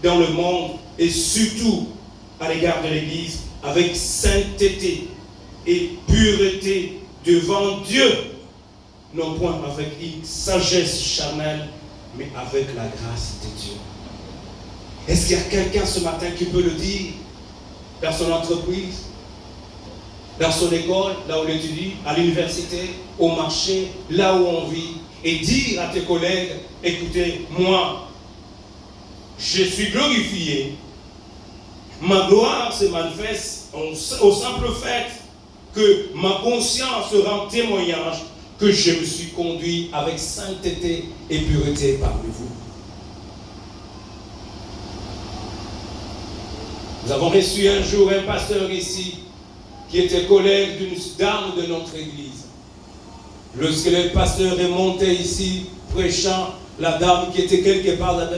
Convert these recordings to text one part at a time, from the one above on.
dans le monde et surtout à l'égard de l'Église avec sainteté et pureté devant Dieu, non point avec une sagesse charnelle, mais avec la grâce de Dieu. Est-ce qu'il y a quelqu'un ce matin qui peut le dire dans son entreprise, dans son école, là où il étudie, à l'université, au marché, là où on vit, et dire à tes collègues, écoutez, moi, je suis glorifié, ma gloire se manifeste au simple fait que ma conscience rend témoignage que je me suis conduit avec sainteté et pureté parmi vous. Nous avons reçu un jour un pasteur ici qui était collègue d'une dame de notre église. Lorsque le pasteur est monté ici, prêchant, la dame qui était quelque part là-bas,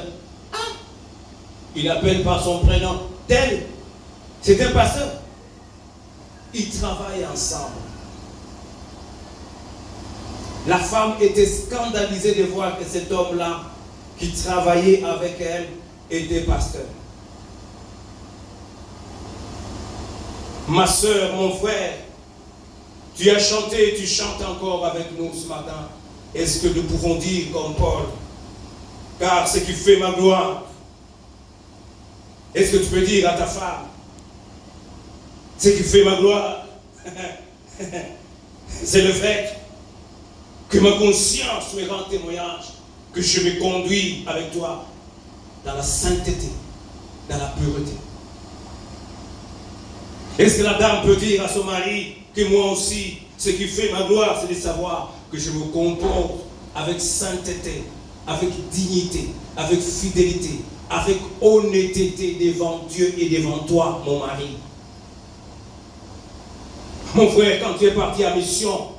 il appelle par son prénom, tel, c'est un pasteur. Ils travaillent ensemble. La femme était scandalisée de voir que cet homme-là, qui travaillait avec elle, était pasteur. Ma soeur, mon frère, tu as chanté et tu chantes encore avec nous ce matin. Est-ce que nous pouvons dire comme Paul, car ce qui fait ma gloire, est-ce que tu peux dire à ta femme, ce qui fait ma gloire, c'est le fait que ma conscience me rend témoignage, que je me conduis avec toi dans la sainteté, dans la pureté. Est-ce que la dame peut dire à son mari que moi aussi, ce qui fait ma gloire, c'est de savoir que je me comporte avec sainteté, avec dignité, avec fidélité, avec honnêteté devant Dieu et devant toi, mon mari. Mon frère, quand tu es parti à mission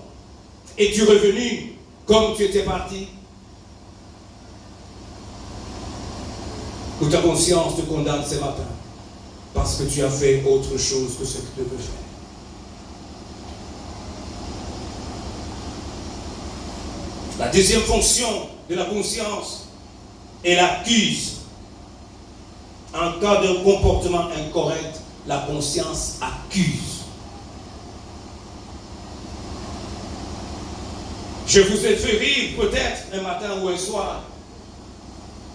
et tu es revenu comme tu étais parti, ou ta conscience te condamne ce matin parce que tu as fait autre chose que ce que tu devais faire. La deuxième fonction de la conscience, elle accuse. En cas de comportement incorrect, la conscience accuse. Je vous ai fait rire peut-être un matin ou un soir,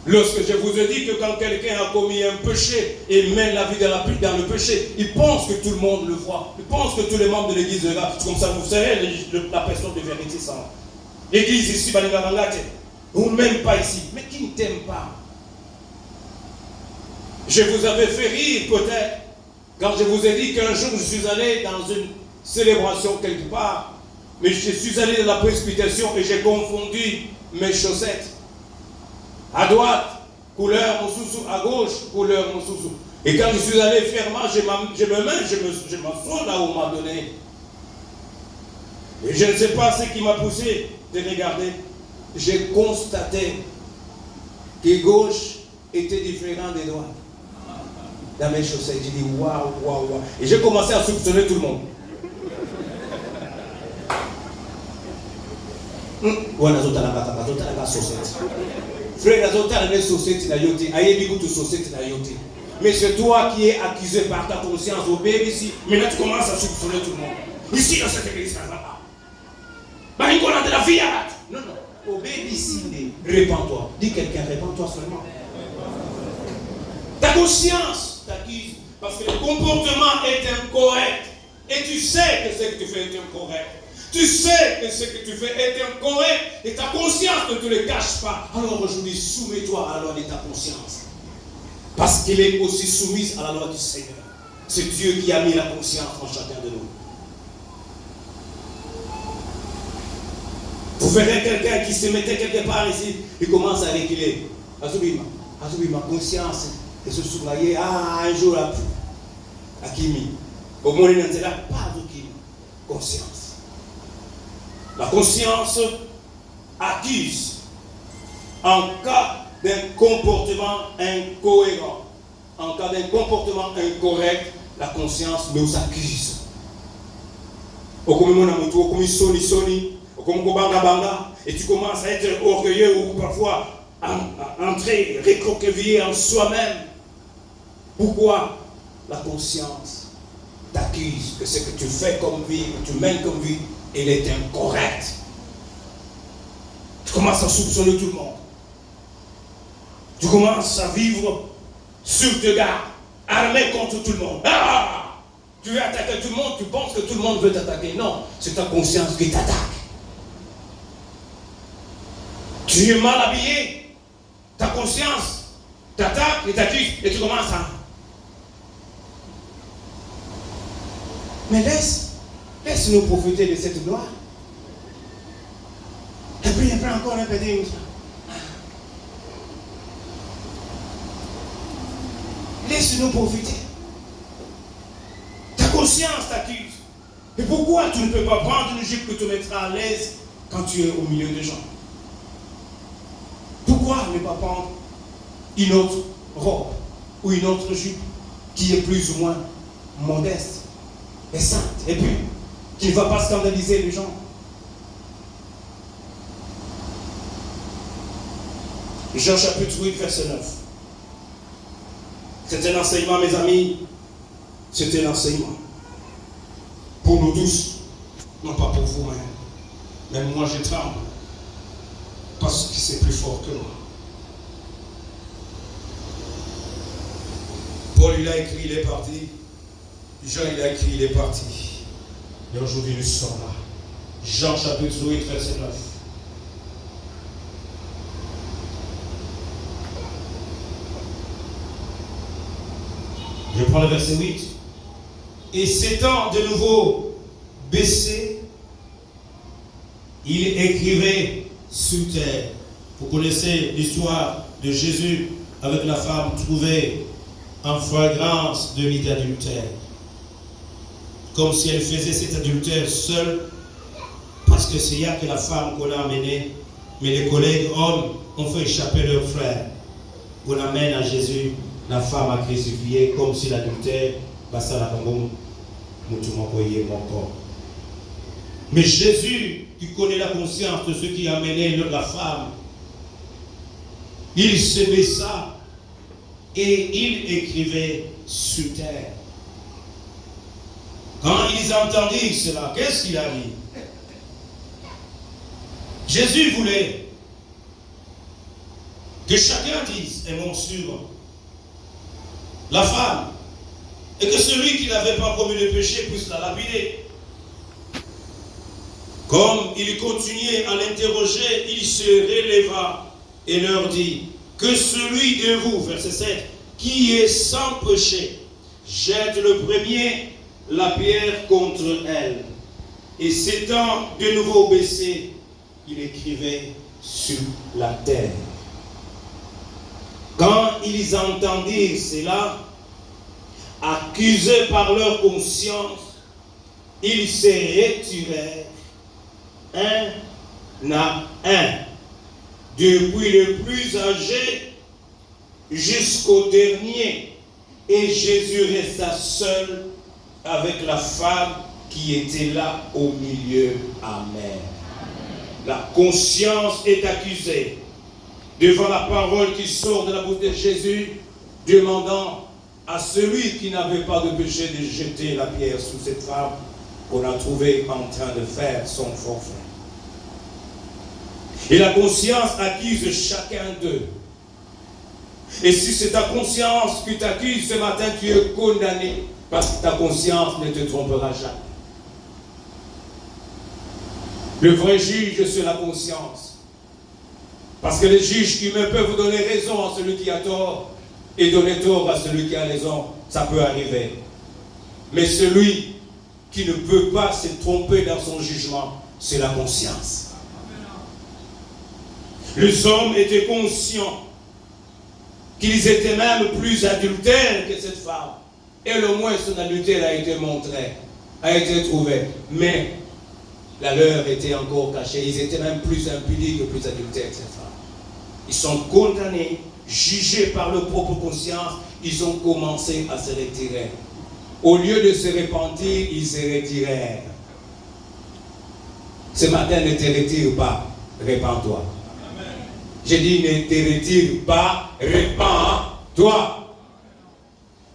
lorsque je vous ai dit que quand quelqu'un a commis un péché et mène la vie dans le péché, il pense que tout le monde le voit. Il pense que tous les membres de l'église le regardent. C'est comme ça, vous savez, la personne de vérité sans. L'église ici, ou même pas ici, mais qui ne t'aime pas. Je vous avais fait rire peut-être quand je vous ai dit qu'un jour je suis allé dans une célébration quelque part, mais je suis allé dans la précipitation et j'ai confondu mes chaussettes. À droite, couleur Moussousou, à gauche, couleur Moussousou. Et quand je suis allé fièrement, je m'assois là où on m'a donné. Et je ne sais pas ce qui m'a poussé de regarder. J'ai constaté que gauche était différent des droites. Dans mes chaussettes, j'ai dit waouh, waouh, waouh. Et j'ai commencé à soupçonner tout le monde. Voilà, frère, mais c'est toi qui es accusé par ta conscience au bébé ici. Maintenant tu commences à soupçonner tout le monde. Ici dans cette église, là-bas. De la vie, non, non. Au bébé ici, répands-toi. Dis quelqu'un, répands-toi seulement. Ta conscience t'accuse parce que le comportement est incorrect. Et tu sais que ce que tu fais est incorrect. Tu sais que ce que tu fais est incorrect et ta conscience ne te le cache pas. Alors aujourd'hui, soumets-toi à la loi de ta conscience. Parce qu'elle est aussi soumise à la loi du Seigneur. C'est Dieu qui a mis la conscience en chacun de nous. Vous verrez quelqu'un qui se mettait quelque part ici, il commence à reculer. Azoubi, ma conscience est se soulager. Un jour à Kimi. Au moins, il n'y a pas de conscience. La conscience accuse en cas d'un comportement incohérent. En cas d'un comportement incorrect, la conscience nous accuse. Et tu commences à être orgueilleux ou parfois à entrer, recroquevillé en soi-même. Pourquoi la conscience t'accuse que ce que tu fais comme vie, que tu mènes comme vie, elle est incorrecte? Tu commences à soupçonner tout le monde. Tu commences à vivre sur tes gardes, armé contre tout le monde. Ah! Tu veux attaquer tout le monde, tu penses que tout le monde veut t'attaquer. Non, c'est ta conscience qui t'attaque. Tu es mal habillé, ta conscience t'attaque et t'accuse et tu commences à... Mais laisse-nous profiter de cette gloire. Et puis encore répéter une fois. Laisse-nous profiter. Ta conscience t'accuse. Et pourquoi tu ne peux pas prendre une jupe que tu mettras à l'aise quand tu es au milieu des gens? Pourquoi ne pas prendre une autre robe ou une autre jupe qui est plus ou moins modeste et sainte et puis qui ne va pas scandaliser les gens? Jean chapitre 8, verset 9. C'est un enseignement, mes amis. C'est un enseignement. Pour nous tous. Non pas pour vous, mais moi je tremble. Parce que c'est plus fort que moi. Paul, il a écrit, il est parti. Jean, il a écrit, il est parti. Et aujourd'hui, nous sommes là. Jean chapitre 8, verset 9. Je prends le verset 8. Et s'étant de nouveau baissé, il écrivait sur terre. Vous connaissez l'histoire de Jésus avec la femme trouvée en flagrance de lit d'adultère. Comme si elle faisait cet adultère seule, parce que c'est là que la femme qu'on a amenée, mais les collègues hommes ont fait échapper leur frère. On amène à Jésus la femme à crucifier comme si l'adultère passait à la tombe. Mais Jésus, qui connaît la conscience de ceux qui amenaient la femme, il se baissa et il écrivait sur terre. Quand ils entendirent cela, qu'est-ce qu'il a dit? Jésus voulait que chacun dise un mot sur la femme, et que celui qui n'avait pas commis le péché puisse la lapider. Comme il continuait à l'interroger, il se releva et leur dit, que celui de vous, verset 7, qui est sans péché, jette le premier la pierre contre elle. Et s'étant de nouveau baissé, il écrivait sur la terre. Quand ils entendirent cela, accusés par leur conscience, ils se retirèrent un à un, depuis le plus âgé jusqu'au dernier. Et Jésus resta seul avec la femme qui était là au milieu. Amen. La conscience est accusée devant la parole qui sort de la bouche de Jésus, demandant à celui qui n'avait pas de péché de jeter la pierre sur cette femme qu'on a trouvée en train de faire son forfait. Et la conscience accuse chacun d'eux. Et si c'est ta conscience qui t'accuse ce matin, tu es condamné, parce que ta conscience ne te trompera jamais. Le vrai juge, c'est la conscience. Parce que les juges humains peuvent donner raison à celui qui a tort et donner tort à celui qui a raison. Ça peut arriver. Mais celui qui ne peut pas se tromper dans son jugement, c'est la conscience. Les hommes étaient conscients qu'ils étaient même plus adultères que cette femme. Et le moins son adultère a été montré, a été trouvé. Mais la leur était encore cachée. Ils étaient même plus impudiques que plus adultères que cette femme. Ils sont condamnés, jugés par leur propre conscience. Ils ont commencé à se retirer. Au lieu de se repentir, ils se retirèrent. Ce matin, ne te retire pas, repens-toi. J'ai dit, ne te retire pas, repens-toi.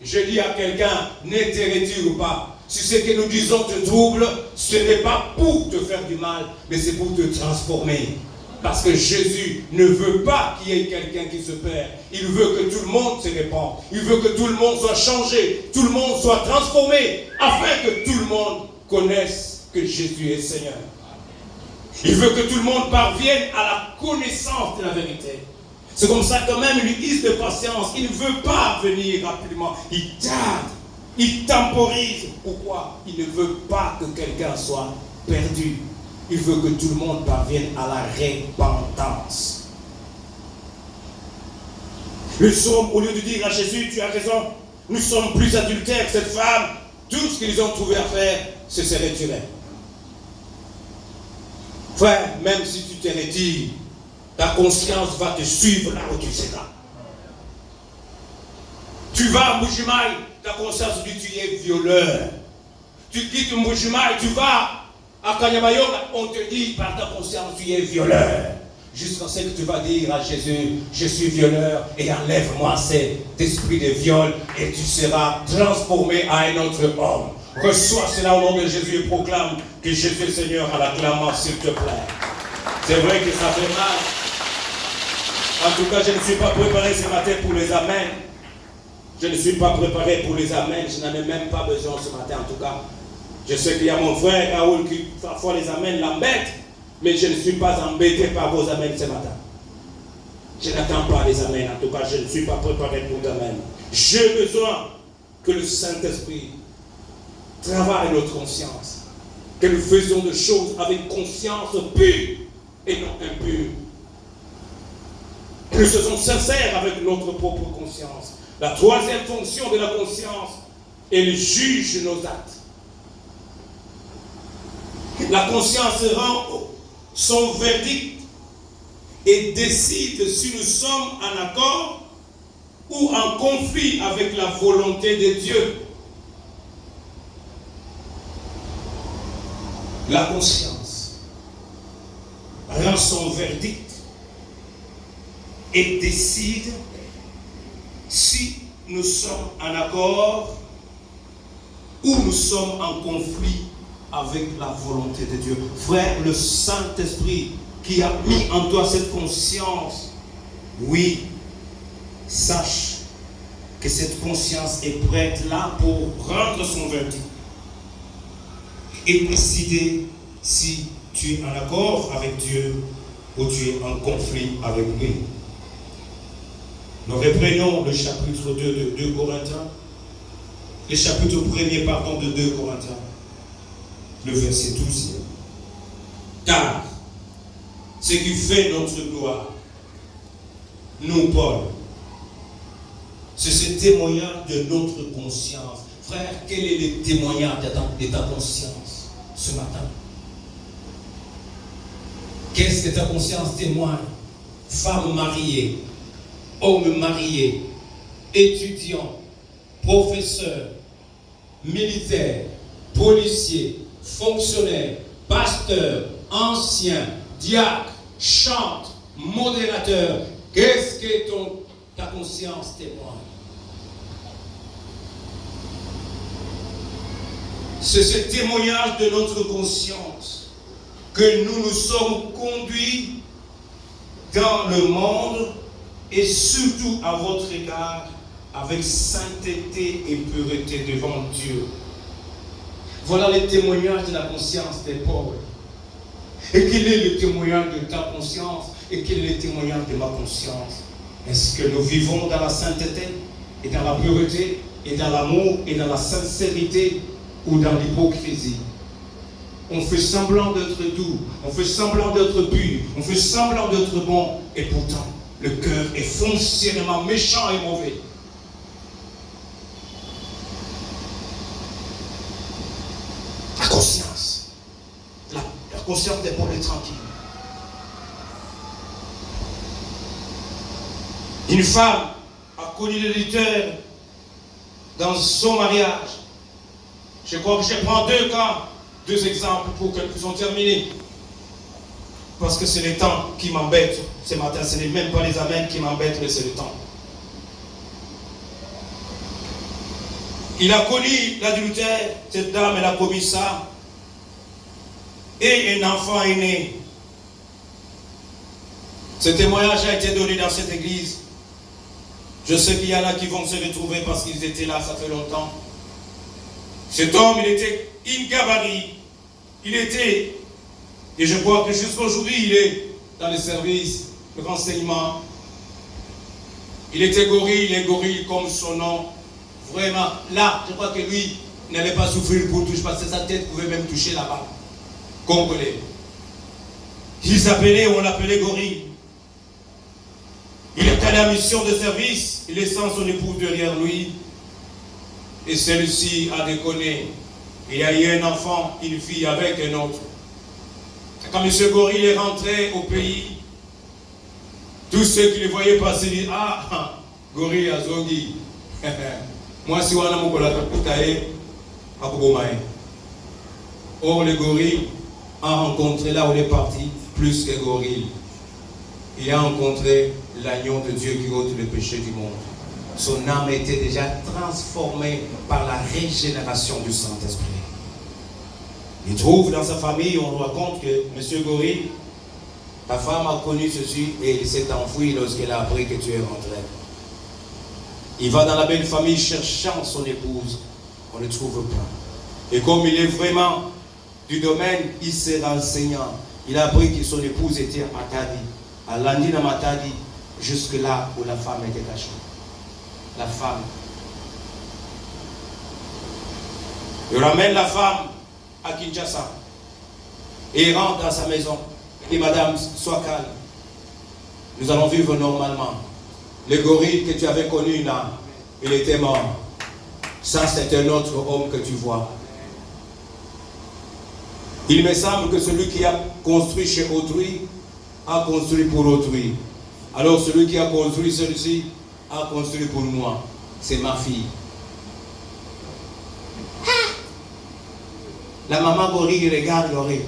Je dis à quelqu'un, ne te retire pas. Si ce que nous disons te trouble, ce n'est pas pour te faire du mal, mais c'est pour te transformer. Parce que Jésus ne veut pas qu'il y ait quelqu'un qui se perd. Il veut que tout le monde se répande. Il veut que tout le monde soit changé, tout le monde soit transformé, afin que tout le monde connaisse que Jésus est Seigneur. Il veut que tout le monde parvienne à la connaissance de la vérité. C'est comme ça quand même il use de patience. Il ne veut pas venir rapidement. Il tarde. Il temporise. Pourquoi? Il ne veut pas que quelqu'un soit perdu. Il veut que tout le monde parvienne à la repentance. Nous sommes, au lieu de dire à Jésus, tu as raison, nous sommes plus adultères que cette femme. Tout ce qu'ils ont trouvé à faire, c'est se retirer. Frère, même si tu te retires, ta conscience va te suivre là où tu seras. Tu vas à Mbuji-Mayi, ta conscience dit tu es violeur. Tu quittes Mbuji-Mayi, tu vas à Kanyabayonga, on te dit par ta conscience tu es violeur. Jusqu'à ce que tu vas dire à Jésus, je suis violeur et enlève-moi cet esprit de viol et tu seras transformé à un autre homme. Reçois cela au nom de Jésus et proclame que Jésus est Seigneur en l'acclamant, s'il te plaît. C'est vrai que ça fait mal. En tout cas, je ne suis pas préparé ce matin pour les amens. Je ne suis pas préparé pour les amens. Je n'en ai même pas besoin ce matin, en tout cas. Je sais qu'il y a mon frère Raoul qui parfois les amens l'embêtent, mais je ne suis pas embêté par vos amens ce matin. Je n'attends pas les amens, en tout cas, je ne suis pas préparé pour l'amens. J'ai besoin que le Saint-Esprit travaille notre conscience, que nous faisions des choses avec conscience pure et non impure. Que nous soyons sincères avec notre propre conscience. La troisième fonction de la conscience, elle juge nos actes. La conscience rend son verdict et décide si nous sommes en accord ou en conflit avec la volonté de Dieu. La conscience rend son verdict et décide si nous sommes en accord ou nous sommes en conflit avec la volonté de Dieu. Frère, le Saint-Esprit qui a mis en toi cette conscience, oui, sache que cette conscience est prête là pour rendre son verdict et décider si tu es en accord avec Dieu ou tu es en conflit avec lui. Nous reprenons le chapitre 2 de 2 Corinthiens, le chapitre 1er, pardon, de 2 Corinthiens, le verset 12. Car ce qui fait notre gloire, nous, Paul, c'est ce témoignage de notre conscience. Frère, quel est le témoignage de ta conscience ce matin? Qu'est-ce que ta conscience témoigne? Femme mariée, homme marié, étudiant, professeur, militaire, policier, fonctionnaire, pasteur, ancien, diacre, chante, modérateur. Qu'est-ce que ta conscience témoigne? C'est ce témoignage de notre conscience que nous nous sommes conduits dans le monde et surtout à votre égard avec sainteté et pureté devant Dieu. Voilà le témoignage de la conscience de Paul. Et quel est le témoignage de ta conscience et quel est le témoignage de ma conscience? Est-ce que nous vivons dans la sainteté et dans la pureté et dans l'amour et dans la sincérité ou dans l'hypocrisie? On fait semblant d'être doux, on fait semblant d'être pur, on fait semblant d'être bon et pourtant le cœur est foncièrement méchant et mauvais. La conscience. La conscience des pauvres est tranquille. Une femme a connu le lutteur dans son mariage. Je crois que je prends deux exemples pour que nous puissions terminer. Parce que c'est le temps qui m'embête ce matin. Ce n'est même pas les amens qui m'embêtent, mais c'est le temps. Il a connu l'adultère, cette dame, elle a commis ça. Et un enfant est né. Ce témoignage a été donné dans cette église. Je sais qu'il y en a qui vont se retrouver parce qu'ils étaient là, ça fait longtemps. Cet homme, il était ingabarit. Il était, et je crois que jusqu'à aujourd'hui, il est dans les services de renseignement. Il était gorille, et gorille comme son nom. Vraiment, là, je crois que lui n'allait pas souffrir pour toucher, parce que sa tête pouvait même toucher là-bas. Congolais. Il s'appelait, on l'appelait gorille. Il était à la mission de service, il laissant son épouse derrière lui. Et celui-ci a déconné. Il a eu un enfant, une fille avec un autre. Quand M. Gorille est rentré au pays, tous ceux qui le voyaient passer disent, ah, Gorille a zongi. Moi, si on a mon collègue, or, le gorille a rencontré là où il est parti, plus que gorille. Il a rencontré l'agneau de Dieu qui ôte le péché du monde. Son âme était déjà transformée par la régénération du Saint-Esprit. Il trouve dans sa famille, on raconte que M. Gorille, ta femme a connu ceci et il s'est enfoui lorsqu'elle a appris que tu es rentré. Il va dans la belle famille cherchant son épouse. On ne le trouve pas. Et comme il est vraiment du domaine, il s'est renseignant. Il a appris que son épouse était à Matadi. À Landina Matadi, jusque là où la femme était cachée. La femme. Il ramène la femme à Kinshasa. Et il rentre dans sa maison. Il dit, madame, sois calme. Nous allons vivre normalement. Le gorille que tu avais connu là, il était mort. Ça, c'est un autre homme que tu vois. Il me semble que celui qui a construit chez autrui a construit pour autrui. Alors celui qui a construit celui-ci a construit pour moi. C'est ma fille. La maman gorille regarde l'oreille.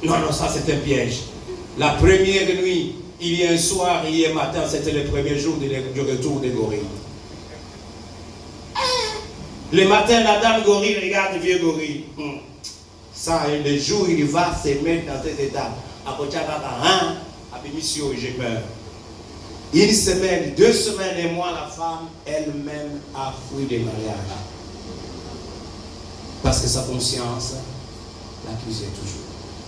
Non, non, ça c'est un piège. La première nuit, il y a un soir, hier matin, c'était le premier jour du retour des gorilles. Le matin, la dame gorille regarde le vieux gorille. Ça, le jour, il va se mettre dans cet état. À côté de j'ai peur. Une semaine, 2 semaines et moi, la femme elle-même a fui des mariages. Parce que sa conscience l'accusait toujours.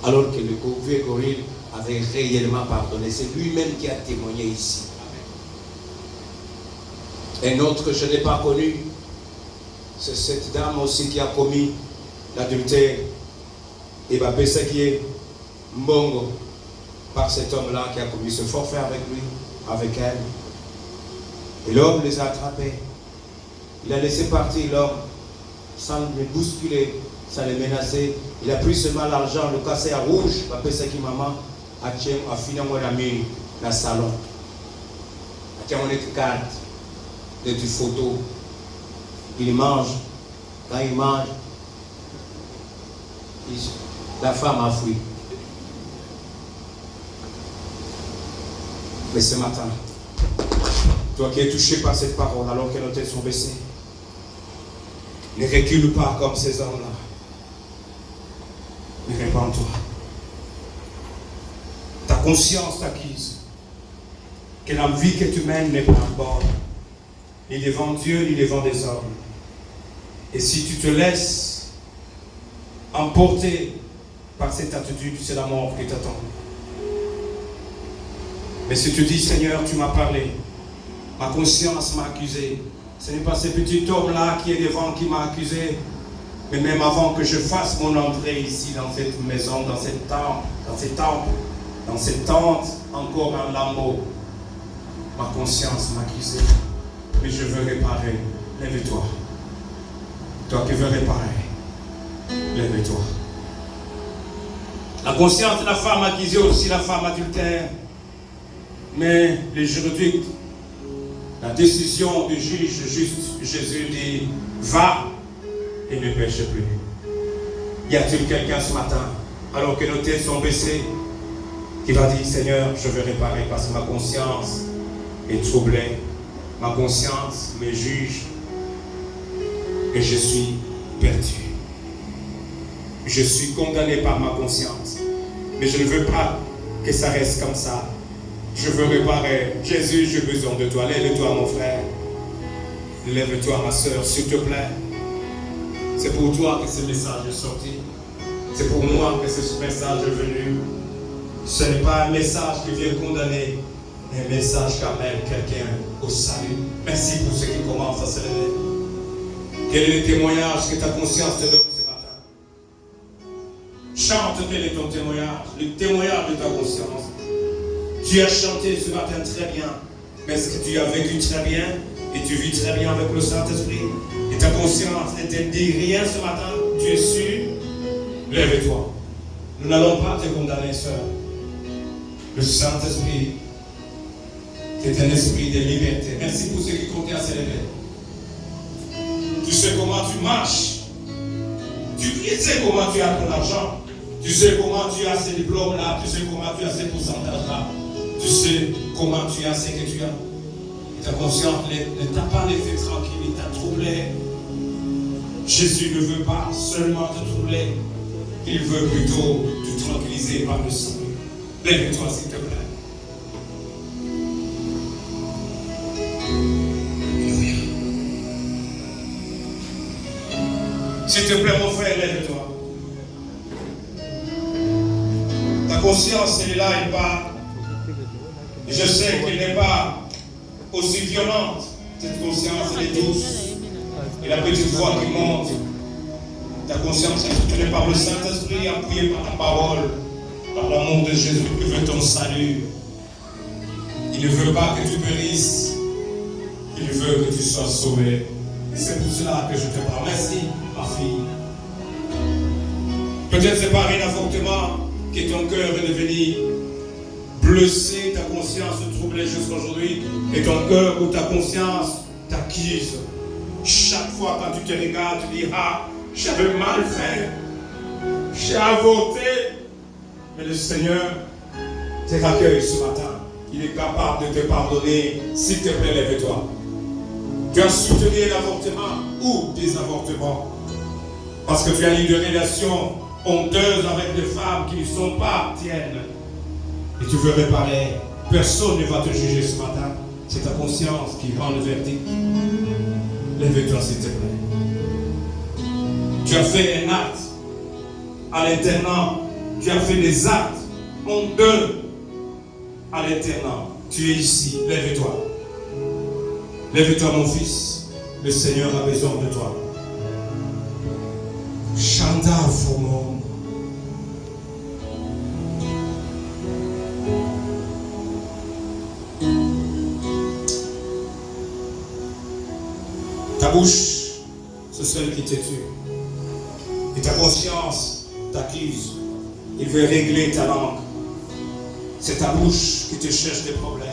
Alors que le vieux gorille avait réellement pardonné. C'est lui-même qui a témoigné ici. Un autre que je n'ai pas connu, c'est cette dame aussi qui a commis l'adultère. Et Bapesa qui est Mbongo par cet homme-là qui a commis ce forfait avec lui, avec elle. Et l'homme les a attrapés. Il a laissé partir l'homme sans le bousculer, sans le menacer. Il a pris seulement l'argent, le cassé à rouge. Bapesa qui maman a fini dans le salon. Il a mon carte de photo. Il mange. Quand il mange, la femme a fui. Mais ce matin, toi qui es touché par cette parole alors que nos têtes sont baissées, ne recule pas comme ces hommes-là. Mais répands-toi. Ta conscience t'acquise que la vie que tu mènes n'est pas bonne, ni devant Dieu, ni devant des hommes. Et si tu te laisses emporter par cette attitude, c'est la mort qui t'attend. Mais si tu dis, Seigneur, tu m'as parlé, ma conscience m'a accusé, ce n'est pas ce petit homme-là qui est devant qui m'a accusé, mais même avant que je fasse mon entrée ici, dans cette maison, dans cette temple, dans cette tente, encore un lambeau, ma conscience m'a accusé, mais je veux réparer. Lève-toi. Toi qui veux réparer, lève-toi. La conscience de la femme accusée, aussi la femme adultère. Mais le juridique, la décision du juge juste, Jésus dit, va et ne pêche plus. Y a-t-il quelqu'un ce matin, alors que nos têtes sont baissées, qui va dire, Seigneur, je vais réparer parce que ma conscience est troublée. Ma conscience me juge que je suis perdu. Je suis condamné par ma conscience. Mais je ne veux pas que ça reste comme ça. Je veux réparer. Jésus, j'ai besoin de toi. Lève-toi, mon frère. Lève-toi, ma soeur, s'il te plaît. C'est pour toi que ce message est sorti. C'est pour moi que ce message est venu. Ce n'est pas un message qui vient condamner, mais un message qui amène quelqu'un au salut. Merci pour ceux qui commencent à se lever. Quel est le témoignage que ta conscience te donne ce matin? Chante quel est ton témoignage, le témoignage de ta conscience. Tu as chanté ce matin très bien, mais est-ce que tu as vécu très bien et tu vis très bien avec le Saint-Esprit? Et ta conscience ne te dit rien ce matin, tu es sûr? Lève-toi. Nous n'allons pas te condamner, sœur. Le Saint-Esprit, c'est un esprit de liberté. Merci pour ceux qui comptaient à se lever. Tu sais comment tu marches. Tu sais comment tu as ton argent. Tu sais comment tu as ces diplômes-là. Tu sais comment tu as ces pourcentages-là. Tu sais comment tu as ce que tu as. Et ta conscience ne t'a pas laissé tranquille, il t'a troublé. Jésus ne veut pas seulement te troubler. Il veut plutôt te tranquilliser par le salut. Lève-toi, s'il te plaît. Alléluia. S'il te plaît, mon frère, lève-toi. Ta conscience, elle est là, elle part. Et je sais qu'elle n'est pas aussi violente. Cette conscience, elle est douce. Et la petite voix qui monte. Ta conscience est soutenue par le Saint-Esprit, appuyée par la parole, par l'amour de Jésus qui veut ton salut. Il ne veut pas que tu périsses. Il veut que tu sois sauvé. Et c'est pour cela que je te parle. Merci, ma fille. Peut-être c'est par un avortement que ton cœur est devenu blessé, ta conscience troublée jusqu'à aujourd'hui, et ton cœur ou ta conscience t'accuse. Chaque fois quand tu te regardes, tu dis, ah, j'avais mal fait, j'ai avorté. Mais le Seigneur te accueille ce matin. Il est capable de te pardonner. S'il te plaît, lève-toi. Tu as soutenu un avortement ou des avortements. Parce que tu as eu des relations honteuses avec des femmes qui ne sont pas tiennes. Et tu veux réparer. Personne ne va te juger ce matin. C'est ta conscience qui rend le verdict. Lève-toi, s'il te plaît. Tu as fait un acte à l'internat. Tu as fait des actes honteux à l'internat. Tu es ici. Lève-toi. Lève-toi, mon fils. Le Seigneur a besoin de toi. Chanta Formon. Ta bouche, c'est celle qui te tue. Et ta conscience t'accuse. Il veut régler ta langue. C'est ta bouche qui te cherche des problèmes.